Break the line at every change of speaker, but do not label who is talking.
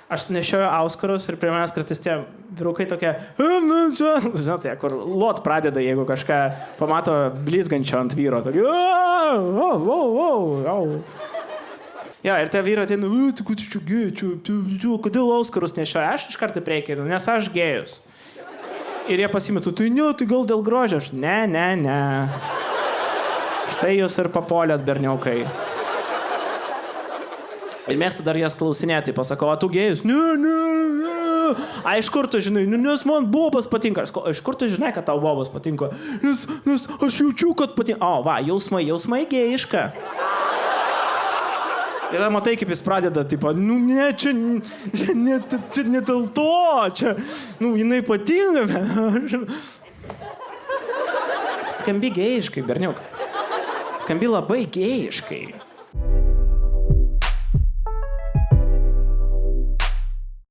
Aš nešioju auskarus ir prie manęs kartais tie vyrukai tokie, žinot, tai, kur lot pradeda, jeigu kažką pamato blizgančio ant vyro. Tokie, ja, ir tie vyrai ateina, kodėl auskarus nešioju? Aš iš karto prieikinu, nes aš gėjus. Ir jie pasimetu, tai ne, tai gal dėl grožio. Aš, ne. Štai jūs ir papolėt, berniukai. Ir mėgstu dar jas klausinėti, pasakau, tu gėjus? Ne. A, iš kur tu žinai? Nes man bobas patinka. Iš kur tu žinai, kad tau bobas patinka? Nes aš jaučiu, kad patinka. O, va, jausmai gėjiška. Ir tada matai, kaip jis pradeda, tipo, ne, čia ne dėl to, čia, jinai patinka. Skambi gėjiškai, berniuk. Skambi labai gėjiškai.